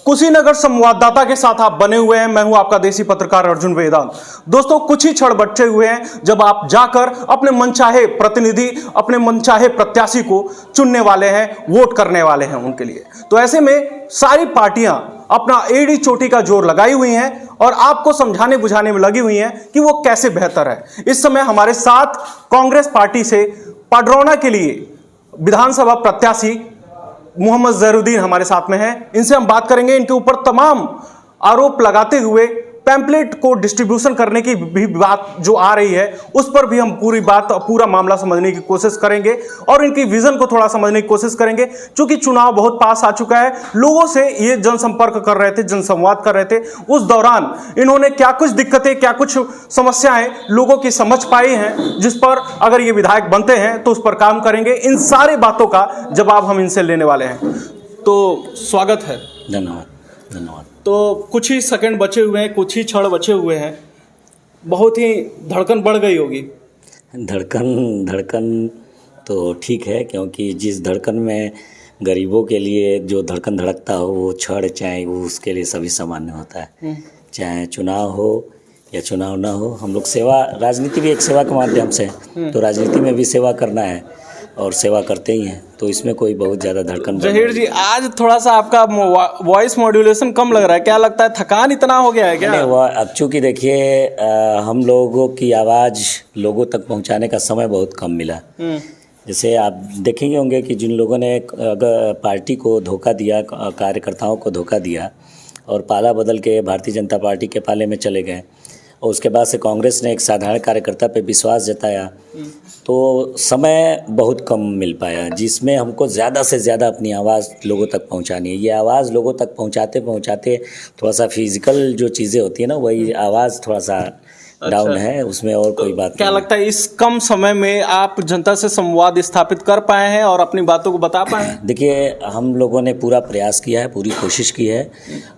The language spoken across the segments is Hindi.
कुशीनगर संवाददाता के साथ आप बने हुए हैं। मैं हूं आपका देसी पत्रकार अर्जुन वेदांत। दोस्तों, कुछ ही क्षण बचे हुए हैं जब आप जाकर अपने मनचाहे प्रतिनिधि, अपने मनचाहे प्रत्याशी को चुनने वाले हैं, वोट करने वाले हैं उनके लिए। तो ऐसे में सारी पार्टियां अपना एड़ी चोटी का जोर लगाई हुई हैं और आपको समझाने बुझाने में लगी हुई हैं कि वो कैसे बेहतर है। इस समय हमारे साथ कांग्रेस पार्टी से पडरौना के लिए विधानसभा प्रत्याशी मोहम्मद जहरूद्दीन हमारे साथ में हैं। इनसे हम बात करेंगे। इनके ऊपर तमाम आरोप लगाते हुए पैम्पलेट को डिस्ट्रीब्यूशन करने की भी बात जो आ रही है, उस पर भी हम पूरा मामला समझने की कोशिश करेंगे और इनकी विजन को थोड़ा समझने की कोशिश करेंगे। क्योंकि चुनाव बहुत पास आ चुका है, लोगों से ये जनसंपर्क कर रहे थे, जनसंवाद कर रहे थे। उस दौरान इन्होंने क्या कुछ दिक्कतें, क्या कुछ समस्याएं लोगों की समझ पाई हैं, जिस पर अगर ये विधायक बनते हैं तो उस पर काम करेंगे। इन सारे बातों का जवाब हम इनसे लेने वाले हैं। तो स्वागत है। धन्यवाद धन्यवाद। तो कुछ ही सेकंड बचे हुए हैं, कुछ ही क्षण बचे हुए हैं। बहुत ही धड़कन बढ़ गई होगी। धड़कन तो ठीक है, क्योंकि जिस धड़कन में गरीबों के लिए जो धड़कन धड़कता हो वो क्षण चाहे वो उसके लिए सभी सामान्य होता है। चाहे चुनाव हो या चुनाव ना हो, हम लोग सेवा, राजनीति भी एक सेवा के माध्यम से है, तो राजनीति में भी सेवा करना है और सेवा करते ही हैं। तो इसमें कोई बहुत ज़्यादा धड़कन। जहीर जी, आज थोड़ा सा आपका वॉइस मॉड्यूलेशन कम लग रहा है, क्या लगता है थकान इतना हो गया है क्या? नहीं, वह अब चूँकि देखिए हम लोगों की आवाज़ लोगों तक पहुंचाने का समय बहुत कम मिला। जैसे आप देखेंगे होंगे कि जिन लोगों ने अगर पार्टी को धोखा दिया, कार्यकर्ताओं को धोखा दिया और पाला बदल के भारतीय जनता पार्टी के पाले में चले गए और उसके बाद से कांग्रेस ने एक साधारण कार्यकर्ता पे विश्वास जताया, तो समय बहुत कम मिल पाया, जिसमें हमको ज़्यादा से ज़्यादा अपनी आवाज़ लोगों तक पहुंचानी है। ये आवाज़ लोगों तक पहुंचाते पहुंचाते थोड़ा सा फिजिकल जो चीज़ें होती है ना, वही आवाज़ थोड़ा सा डाउन है, उसमें और कोई बात क्या नहीं। लगता है इस कम समय में आप जनता से संवाद स्थापित कर पाए हैं और अपनी बातों को बता पाए हैं? देखिए, हम लोगों ने पूरा प्रयास किया है, पूरी कोशिश की है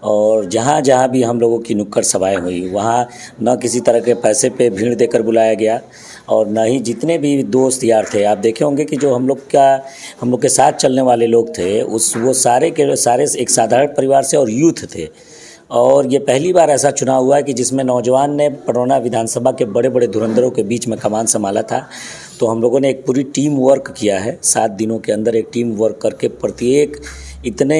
और जहाँ जहाँ भी हम लोगों की नुक्कड़ सभाएं हुई, वहाँ न किसी तरह के पैसे पे भीड़ देकर बुलाया गया और न ही जितने भी दोस्त यार थे, आप देखे होंगे कि जो हम लोग के साथ चलने वाले लोग थे, वो सारे के सारे एक साधारण परिवार से और यूथ थे। और ये पहली बार ऐसा चुनाव हुआ है कि जिसमें नौजवान ने पडरौना विधानसभा के बड़े बड़े धुरंधरों के बीच में कमान संभाला था। तो हम लोगों ने एक पूरी टीम वर्क किया है, 7 दिनों के अंदर एक टीम वर्क करके प्रत्येक इतने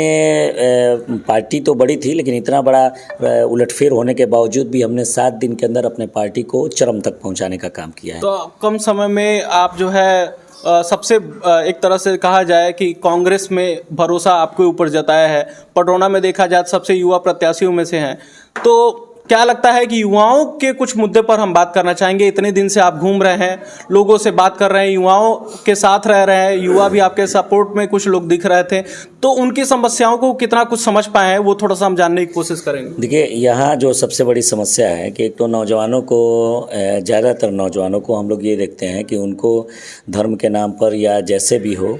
पार्टी तो बड़ी थी, लेकिन इतना बड़ा उलटफेर होने के बावजूद भी हमने 7 दिन के अंदर अपने पार्टी को चरम तक पहुंचाने का काम किया है। तो कम समय में आप जो है सबसे एक तरह से कहा जाए कि कांग्रेस में भरोसा आपके ऊपर जताया है, पडरौना में देखा जाए सबसे युवा प्रत्याशियों में से हैं। तो क्या लगता है कि युवाओं के कुछ मुद्दे पर हम बात करना चाहेंगे। इतने दिन से आप घूम रहे हैं, लोगों से बात कर रहे हैं, युवाओं के साथ रह रहे हैं, युवा भी आपके सपोर्ट में कुछ लोग दिख रहे थे, तो उनकी समस्याओं को कितना कुछ समझ पाए हैं वो थोड़ा सा हम जानने की कोशिश करेंगे। देखिए, यहाँ जो सबसे बड़ी समस्या है कि एक तो नौजवानों को, ज़्यादातर नौजवानों को हम लोग ये देखते हैं कि उनको धर्म के नाम पर या जैसे भी हो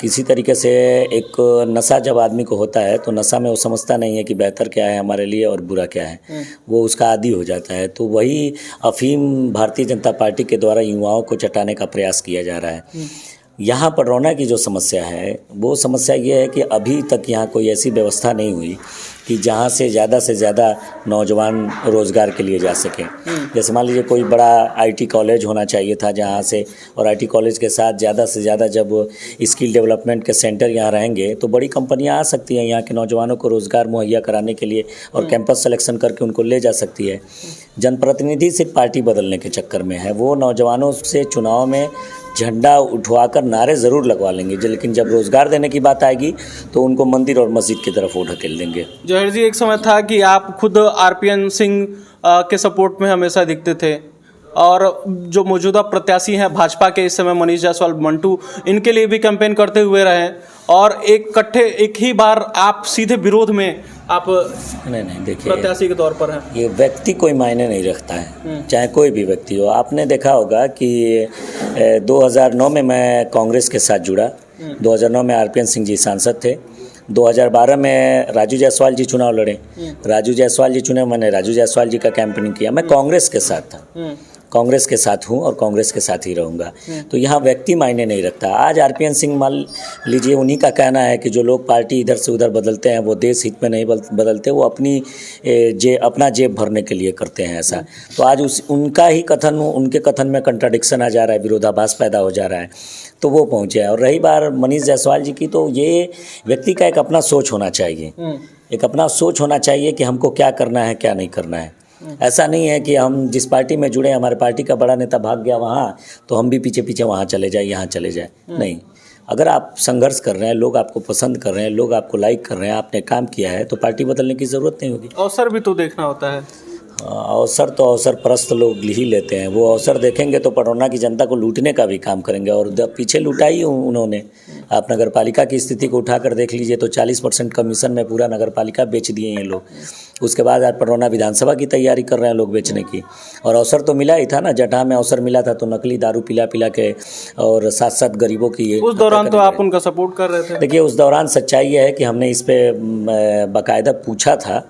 किसी तरीके से एक नशा जब आदमी को होता है तो नशा में वो समझता नहीं है कि बेहतर क्या है हमारे लिए और बुरा क्या है, वो उसका आदी हो जाता है। तो वही अफीम भारतीय जनता पार्टी के द्वारा युवाओं को चटाने का प्रयास किया जा रहा है। यहाँ पडरौना की जो समस्या है, वो समस्या ये है कि अभी तक यहाँ कोई ऐसी व्यवस्था नहीं हुई कि जहाँ से ज़्यादा नौजवान रोज़गार के लिए जा सकें। जैसे मान लीजिए कोई बड़ा आईटी कॉलेज होना चाहिए था जहाँ से, और आईटी कॉलेज के साथ ज़्यादा से ज़्यादा जब स्किल डेवलपमेंट के सेंटर यहाँ रहेंगे तो बड़ी कंपनियाँ आ सकती हैं यहाँ के नौजवानों को रोज़गार मुहैया कराने के लिए और कैंपस सिलेक्शन करके उनको ले जा सकती है। जनप्रतिनिधि सिर्फ पार्टी बदलने के चक्कर में है, वो नौजवानों से चुनाव में झंडा उठवाकर नारे ज़रूर लगवा लेंगे, लेकिन जब रोज़गार देने की बात आएगी तो उनको मंदिर और मस्जिद की तरफ वो ढकेल देंगे। जहीर जी, एक समय था कि आप खुद आरपीएन सिंह के सपोर्ट में हमेशा दिखते थे और जो मौजूदा प्रत्याशी हैं भाजपा के इस समय मनीष जायसवाल मंटू, इनके लिए भी कैंपेन करते हुए रहे और एक ही बार आप सीधे विरोध में आप नहीं देखिए, प्रत्याशी के तौर पर हैं। ये व्यक्ति कोई मायने नहीं रखता है, चाहे कोई भी व्यक्ति हो। आपने देखा होगा कि 2009 में मैं कांग्रेस के साथ जुड़ा, 2009 में आरपीएन सिंह जी सांसद थे, 2012 में राजू जायसवाल जी चुनाव लड़े, राजू जायसवाल जी चुने, मैंने राजू जायसवाल जी का कैंपेनिंग किया, मैं कांग्रेस के साथ था। कांग्रेस के साथ हूँ और कांग्रेस के साथ ही रहूँगा। तो यहाँ व्यक्ति मायने नहीं रखता। आज आरपीएन सिंह मान लीजिए, उन्हीं का कहना है कि जो लोग पार्टी इधर से उधर बदलते हैं वो देश हित में नहीं बदलते, वो अपनी अपना जेब भरने के लिए करते हैं ऐसा। तो आज उनका ही कथन, उनके कथन में कंट्राडिक्शन आ जा रहा है, विरोधाभास पैदा हो जा रहा है, तो वो पहुँचे। और रही बात मनीष जायसवाल जी की, तो ये व्यक्ति का एक अपना सोच होना चाहिए, एक अपना सोच होना चाहिए कि हमको क्या करना है क्या नहीं करना है। ऐसा नहीं है कि हम जिस पार्टी में जुड़े, हमारे पार्टी का बड़ा नेता भाग गया वहाँ तो हम भी पीछे पीछे वहाँ चले जाए, यहाँ चले जाए, नहीं। अगर आप संघर्ष कर रहे हैं, लोग आपको पसंद कर रहे हैं, लोग आपको लाइक कर रहे हैं, आपने काम किया है, तो पार्टी बदलने की ज़रूरत नहीं होगी। अवसर भी तो देखना होता है। अवसर तो अवसर परस्त लोग ही लेते हैं। वो अवसर देखेंगे तो पटौना की जनता को लूटने का भी काम करेंगे, और पीछे लूटा ही उन्होंने। आप नगर पालिका की स्थिति को उठाकर देख लीजिए तो 40% कमीशन में पूरा नगर पालिका बेच दिए हैं लोग। उसके बाद आज पटौना विधानसभा की तैयारी कर रहे हैं लोग बेचने की। और अवसर तो मिला ही था ना, जटा में अवसर मिला था तो नकली दारू पिला पिला के और साथ साथ गरीबों की। उस दौरान तो आप उनका सपोर्ट कर रहे थे। देखिए, उस दौरान सच्चाई ये है कि हमने इस पर बाकायदा पूछा था,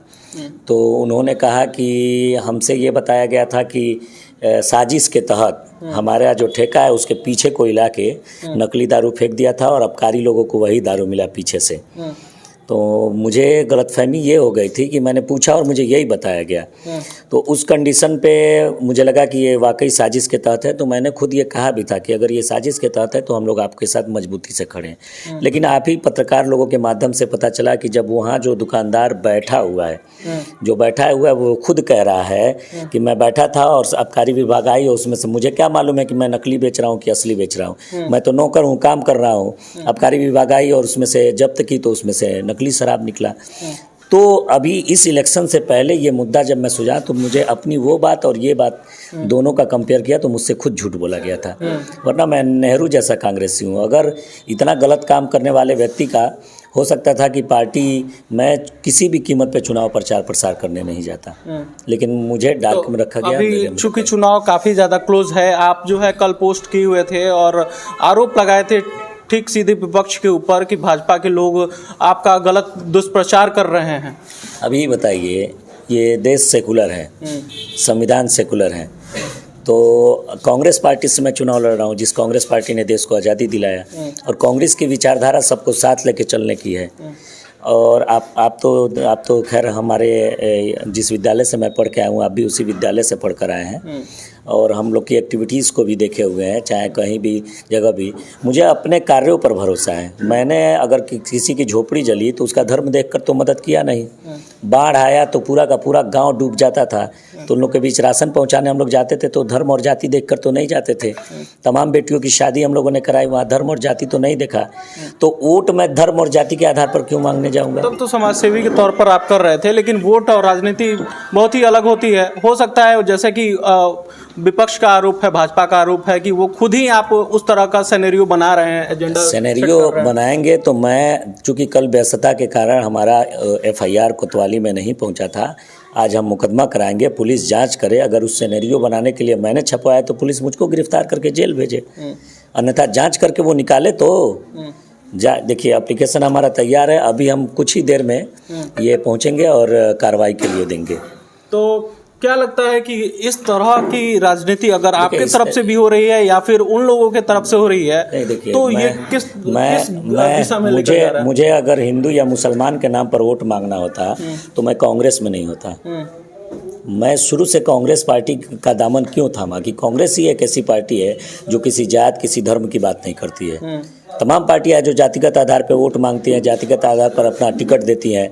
तो उन्होंने कहा कि हमसे ये बताया गया था कि साजिश के तहत हमारा जो ठेका है उसके पीछे कोई ला के नकली दारू फेंक दिया था और अबकारी लोगों को वही दारू मिला पीछे से। तो मुझे गलतफहमी ये हो गई थी कि मैंने पूछा और मुझे यही बताया गया। तो उस कंडीशन पे मुझे लगा कि ये वाकई साजिश के तहत है, तो मैंने खुद ये कहा भी था कि अगर ये साजिश के तहत है तो हम लोग आपके साथ मजबूती से खड़े हैं। लेकिन आप ही पत्रकार लोगों के माध्यम से पता चला कि जब वहाँ जो दुकानदार बैठा हुआ है, जो बैठा हुआ है वो खुद कह रहा है कि मैं बैठा था और आबकारी विभाग आई, उसमें से मुझे क्या मालूम है कि मैं नकली बेच रहा हूँ कि असली बेच रहा हूँ, मैं तो नौकर हूँ, काम कर रहा हूँ। आबकारी विभाग आई और उसमें से जब्त की तो उसमें से नकली शराब निकला। तो अभी इस इलेक्शन से पहले ये मुद्दा जब मैं सुझा तो मुझे अपनी वो बात और ये बात दोनों का कंपेयर किया तो मुझसे खुद झूठ बोला गया था। वरना मैं नेहरू जैसा कांग्रेसी हूँ। अगर इतना गलत काम करने वाले व्यक्ति का हो सकता था कि पार्टी, मैं किसी भी कीमत पे चुनाव प्रचार प्रसार करने नहीं जाता, लेकिन मुझे डार्क में रखा गया। अभी चूंकि चुनाव काफ़ी ज़्यादा क्लोज है, आप जो है कल पोस्ट किए हुए थे और आरोप लगाए थे ठीक सीधे विपक्ष के ऊपर कि भाजपा के लोग आपका गलत दुष्प्रचार कर रहे हैं। अभी बताइए, ये देश सेकुलर है, संविधान सेकुलर है, तो कांग्रेस पार्टी से मैं चुनाव लड़ रहा हूँ, जिस कांग्रेस पार्टी ने देश को आज़ादी दिलाया, और कांग्रेस की विचारधारा सबको साथ लेके चलने की है। और आप तो खैर हमारे जिस विद्यालय से मैं पढ़ के आया हूँ, आप भी उसी विद्यालय से पढ़ कर आए हैं और हम लोग की एक्टिविटीज़ को भी देखे हुए हैं, चाहे कहीं भी जगह भी। मुझे अपने कार्यों पर भरोसा है। मैंने अगर किसी की झोपड़ी जली तो उसका धर्म देखकर तो मदद किया नहीं। बाढ़ आया तो पूरा का पूरा गांव डूब जाता था, तो उन लोग के बीच राशन पहुंचाने हम लोग जाते थे तो धर्म और जाति देखकर तो नहीं जाते थे। तमाम बेटियों की शादी हम लोगों ने कराई, वहाँ धर्म और जाति तो नहीं देखा। तो वोट मैं धर्म और जाति के आधार पर क्यों मांगने जाऊँगा? तब तो समाज सेवी के तौर पर आप कर रहे थे, लेकिन वोट और राजनीति बहुत ही अलग होती है। हो सकता है जैसे कि विपक्ष का आरोप है, भाजपा का आरोप है कि वो खुद ही आप उस तरह का सिनेरियो बना रहे हैं, एजेंडा सिनेरियो बनाएंगे। तो मैं चूँकि कल व्यस्तता के कारण हमारा FIR कोतवाली में नहीं पहुंचा था, आज हम मुकदमा कराएंगे, पुलिस जांच करे। अगर उस सिनेरियो बनाने के लिए मैंने छपवाया तो पुलिस मुझको गिरफ्तार करके जेल भेजे, अन्यथा जांच करके वो निकाले तो देखिए, एप्लीकेशन हमारा तैयार है। अभी हम कुछ ही देर में ये पहुंचेंगे और कार्रवाई के लिए देंगे। तो क्या लगता है कि इस तरह की राजनीति अगर आपके तरफ से भी हो रही है या फिर उन लोगों के तरफ से हो रही है, तो ये किस दिशा में लेकर जा रहा है? मुझे अगर हिंदू या मुसलमान के नाम पर वोट मांगना होता तो मैं कांग्रेस में नहीं होता। मैं शुरू से कांग्रेस पार्टी का दामन क्यों थामा कि कांग्रेस ही एक ऐसी पार्टी है जो किसी जात, किसी धर्म की बात नहीं करती है। तमाम पार्टियां हैं जो जातिगत आधार पर वोट मांगती हैं, जातिगत आधार पर अपना टिकट देती हैं।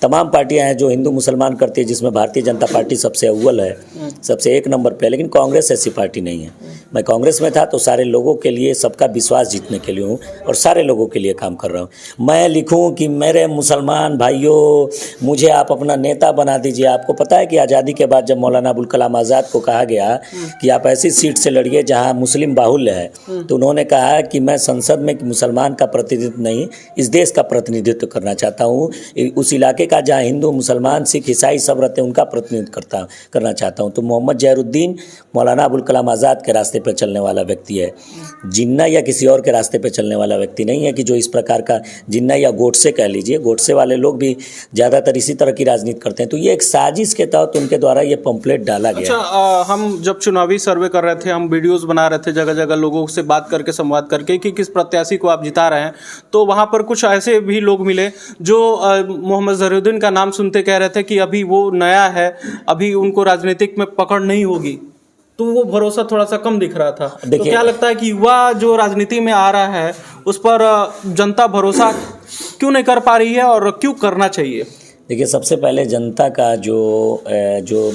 तमाम पार्टियां हैं जो हिंदू मुसलमान करती है, जिसमें भारतीय जनता पार्टी सबसे अव्वल है, सबसे एक नंबर पे है। लेकिन कांग्रेस ऐसी पार्टी नहीं है। मैं कांग्रेस में था तो सारे लोगों के लिए, सबका विश्वास जीतने के लिए हूँ और सारे लोगों के लिए काम कर रहा हूँ। मैं लिखूँ कि मेरे मुसलमान भाइयों, मुझे आप अपना नेता बना दीजिए। आपको पता है कि आज़ादी के बाद जब मौलाना अबुल कलाम आज़ाद को कहा गया कि आप ऐसी सीट से लड़िए जहाँ मुस्लिम बाहुल्य है, तो उन्होंने कहा कि मैं संसद में मुसलमान का प्रतिनिधित्व नहीं, इस देश का प्रतिनिधित्व करना चाहता हूँ। उस इलाके का जहाँ हिंदू, मुसलमान, सिख, ईसाई सब रहते हैं उनका प्रतिनिधित्व करना चाहता हूँ। तो मोहम्मद जहरुद्दीन मौलाना अबुल कलाम आज़ाद के रास्ते पर चलने वाला व्यक्ति है, जिन्ना या किसी और के रास्ते पर चलने वाला व्यक्ति नहीं है कि जो इस प्रकार का जिन्ना या गोडसे कह लीजिए, गोडसे वाले लोग भी ज़्यादातर इसी तरह की राजनीति करते हैं। तो ये एक साजिश के तहत उनके द्वारा ये पंपलेट डाला गया। अच्छा, हम जब चुनावी सर्वे कर रहे थे, हम वीडियोस बना रहे थे जगह जगह लोगों से बात करके, संवाद करके कि किस प्रत्याशी को आप जिता रहे हैं, तो वहाँ पर कुछ ऐसे भी लोग मिले जो मोहम्मद जहरुद्दीन का नाम सुनते कह रहे थे कि अभी वो नया है, अभी उनको राजनीतिक में पकड़ नहीं होगी, तो वो भरोसा थोड़ा सा कम दिख रहा था। तो क्या लगता है कि युवा जो राजनीति में आ रहा है उस पर जनता भरोसा क्यों नहीं कर पा रही है और क्यों करना चाहिए? देखिए, सबसे पहले जनता का जो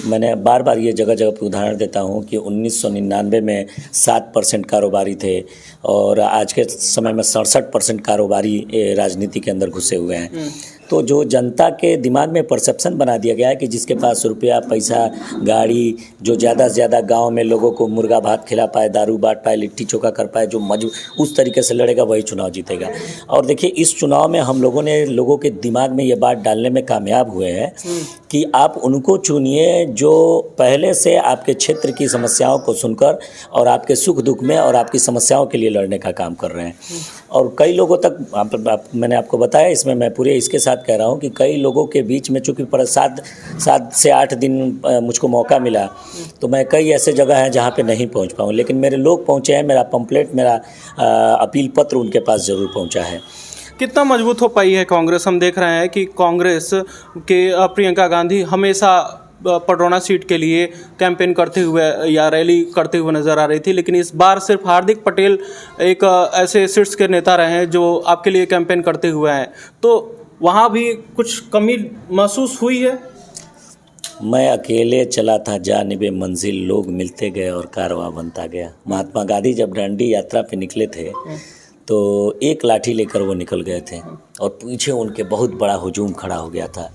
मैंने बार बार ये जगह जगह पे उदाहरण देता हूँ कि 1999 में 7% कारोबारी थे और आज के समय में 67% कारोबारी राजनीति के अंदर घुसे हुए हैं। तो जो जनता के दिमाग में परसेप्शन बना दिया गया है कि जिसके पास रुपया पैसा गाड़ी, जो ज़्यादा से ज़्यादा गांव में लोगों को मुर्गा भात खिला पाए, दारू बांट पाए, लिट्टी चोखा कर पाए, जो उस तरीके से लड़ेगा वही चुनाव जीतेगा। और देखिए, इस चुनाव में हम लोगों ने लोगों के दिमाग में ये बात डालने में कामयाब हुए हैं कि आप उनको चुनिए जो पहले से आपके क्षेत्र की समस्याओं को सुनकर और आपके सुख दुख में और आपकी समस्याओं के लिए लड़ने का काम कर रहे हैं। और कई लोगों तक मैंने आपको बताया, इसमें मैं पूरे इसके साथ कह रहा हूँ कि कई लोगों के बीच में चूँकि 7 से 8 दिन मुझको मौका मिला, तो मैं कई ऐसे जगह हैं जहाँ पे नहीं पहुँच पाऊँ, लेकिन मेरे लोग पहुँचे हैं। मेरा पंपलेट, मेरा अपील पत्र उनके पास ज़रूर पहुँचा है। कितना मजबूत हो पाई है कांग्रेस? हम देख रहे हैं कि कांग्रेस के प्रियंका गांधी हमेशा पडरौना सीट के लिए कैंपेन करते हुए या रैली करते हुए नजर आ रही थी, लेकिन इस बार सिर्फ हार्दिक पटेल एक ऐसे शीर्ष के नेता रहे हैं जो आपके लिए कैंपेन करते हुए हैं, तो वहाँ भी कुछ कमी महसूस हुई है? मैं अकेले चला था जानिबे मंजिल, लोग मिलते गए और कारवां बनता गया। महात्मा गांधी जब दांडी यात्रा पे निकले थे तो एक लाठी लेकर वो निकल गए थे और पीछे उनके बहुत बड़ा हुजूम खड़ा हो गया था।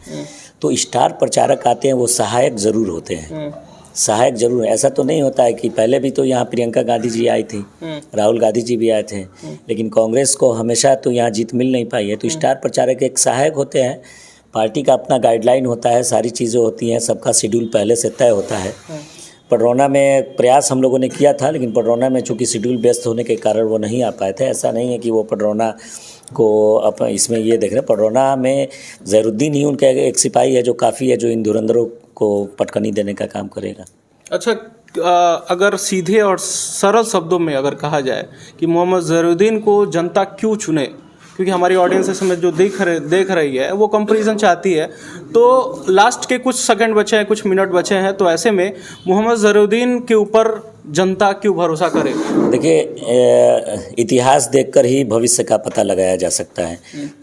तो स्टार प्रचारक आते हैं, वो सहायक ज़रूर होते हैं, सहायक जरूर। ऐसा तो नहीं होता है कि पहले भी तो यहाँ प्रियंका गांधी जी आई थी, राहुल गांधी जी भी आए थे, लेकिन कांग्रेस को हमेशा तो यहाँ जीत मिल नहीं पाई है। तो स्टार प्रचारक एक सहायक होते हैं, पार्टी का अपना गाइडलाइन होता है, सारी चीज़ें होती हैं, सबका शेड्यूल पहले से तय होता है। पडरौना में प्रयास हम लोगों ने किया था, लेकिन पडरौना में चूँकि शेड्यूल व्यस्त होने के कारण वो नहीं आ पाए थे। ऐसा नहीं है कि वो पडरौना को अपन इसमें ये देख रहे हैं, पडरौना में जहरुद्दीन ही उनका एक सिपाही है जो काफ़ी है, जो इन धुरंधरों को पटकनी देने का काम करेगा। अच्छा, अगर सीधे और सरल शब्दों में अगर कहा जाए कि मोहम्मद जहरुद्दीन को जनता क्यों चुने, क्योंकि हमारी ऑडियंस इस समय जो देख रही है वो कंपैरिजन चाहती है, तो लास्ट के कुछ सेकंड बचे हैं, कुछ मिनट बचे हैं, तो ऐसे में मोहम्मद जहरुद्दीन के ऊपर जनता क्यों भरोसा करे? देखिए, इतिहास देखकर ही भविष्य का पता लगाया जा सकता है।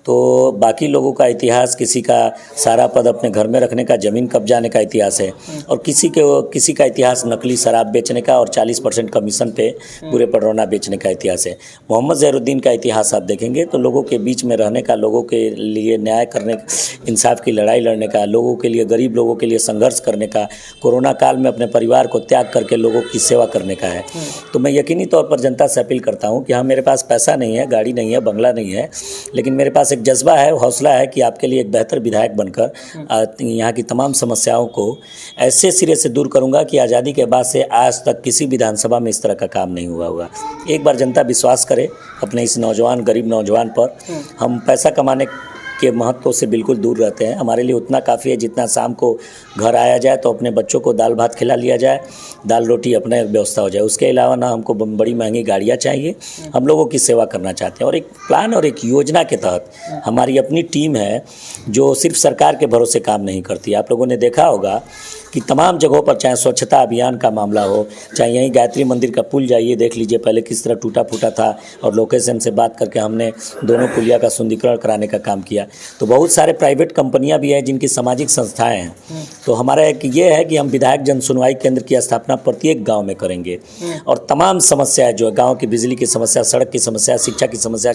तो बाकी लोगों का इतिहास, किसी का सारा पद अपने घर में रखने का, ज़मीन कब्जाने का इतिहास है, और किसी का इतिहास नकली शराब बेचने का और 40% कमीशन पे पूरे पडरौना बेचने का इतिहास है। मोहम्मद जहरुद्दीन का इतिहास आप देखेंगे तो लोगों के बीच में रहने का, लोगों के लिए न्याय करने, इंसाफ की लड़ाई लड़ने का, लोगों के लिए, गरीब लोगों के लिए संघर्ष करने का, कोरोना काल में अपने परिवार को त्याग करके लोगों की सेवा करने का है। तो मैं यकीनी तौर पर जनता से अपील करता हूं कि हाँ, मेरे पास पैसा नहीं है, गाड़ी नहीं है, बंगला नहीं है, लेकिन मेरे पास एक जज्बा है, हौसला है कि आपके लिए एक बेहतर विधायक बनकर यहाँ की तमाम समस्याओं को ऐसे सिरे से दूर करूँगा कि आज़ादी के बाद से आज तक किसी विधानसभा में इस तरह का काम नहीं हुआ होगा। एक बार जनता विश्वास करे अपने इस नौजवान, गरीब नौजवान पर। हम पैसा कमाने के महत्व से बिल्कुल दूर रहते हैं। हमारे लिए उतना काफ़ी है जितना शाम को घर आया जाए तो अपने बच्चों को दाल भात खिला लिया जाए, दाल रोटी अपने व्यवस्था हो जाए। उसके अलावा ना हमको बड़ी महंगी गाड़ियाँ चाहिए, हम लोगों की सेवा करना चाहते हैं। और एक प्लान और एक योजना के तहत हमारी अपनी टीम है जो सिर्फ सरकार के भरोसे काम नहीं करती। आप लोगों ने देखा होगा कि तमाम जगहों पर, चाहे स्वच्छता अभियान का मामला हो, चाहे यहीं गायत्री मंदिर का पुल जाइए, देख लीजिए पहले किस तरह टूटा फूटा था, और लोकेशन से बात करके हमने दोनों पुलिया का सुंदरीकरण कराने का काम किया। तो बहुत सारे प्राइवेट कंपनियां भी हैं जिनकी सामाजिक संस्थाएं हैं। तो हमारा एक ये है कि हम विधायक जन सुनवाई केंद्र की स्थापना प्रत्येक गाँव में करेंगे, और तमाम समस्याएँ जो गाँव की, बिजली की समस्या, सड़क की समस्या, शिक्षा की समस्या,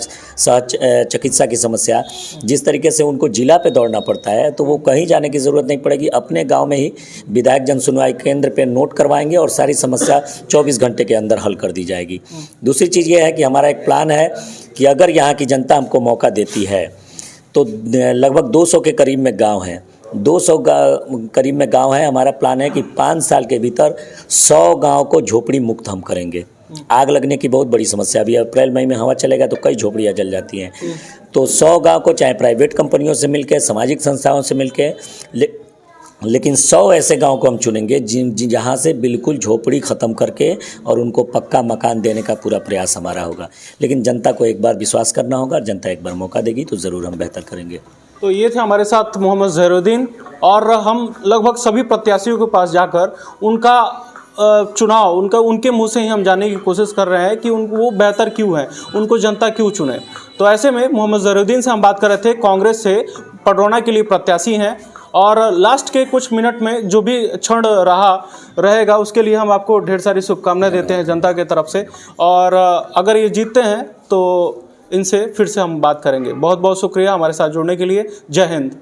चिकित्सा की समस्या, जिस तरीके से उनको जिला पे दौड़ना पड़ता है, तो वो कहीं जाने की ज़रूरत नहीं पड़ेगी। अपने गाँव में ही विधायक जन सुनवाई केंद्र पे नोट करवाएंगे और सारी समस्या 24 घंटे के अंदर हल कर दी जाएगी। दूसरी चीज़ ये है कि हमारा एक प्लान है कि अगर यहाँ की जनता हमको मौका देती है तो लगभग 200 के करीब में गांव हैं, 200 करीब में गांव है। हमारा प्लान है कि 5 साल के भीतर 100 गांव को झोपड़ी मुक्त हम करेंगे। आग लगने की बहुत बड़ी समस्या, अभी अप्रैल मई में हवा चलेगा तो कई झोपड़ियाँ जल जाती हैं। तो 100 गांव को चाहे प्राइवेट कंपनियों से मिलके, सामाजिक संस्थाओं से मिलके, लेकिन 100 ऐसे गांव को हम चुनेंगे जहां से बिल्कुल झोपड़ी ख़त्म करके और उनको पक्का मकान देने का पूरा प्रयास हमारा होगा। लेकिन जनता को एक बार विश्वास करना होगा, जनता एक बार मौका देगी तो ज़रूर हम बेहतर करेंगे। तो ये थे हमारे साथ मोहम्मद ज़हीरुद्दीन, और हम लगभग सभी प्रत्याशियों के पास जाकर उनका चुनाव उनके मुंह से ही हम जानने की कोशिश कर रहे हैं कि वो बेहतर क्यों है, उनको जनता क्यों चुने। तो ऐसे में मोहम्मद ज़हीरुद्दीन से हम बात कर रहे थे, कांग्रेस से पडरौना के लिए प्रत्याशी हैं, और लास्ट के कुछ मिनट में जो भी क्षण रहेगा उसके लिए हम आपको ढेर सारी शुभकामनाएं देते हैं जनता के तरफ से। और अगर ये जीतते हैं तो इनसे फिर से हम बात करेंगे। बहुत बहुत शुक्रिया हमारे साथ जुड़ने के लिए। जय हिंद।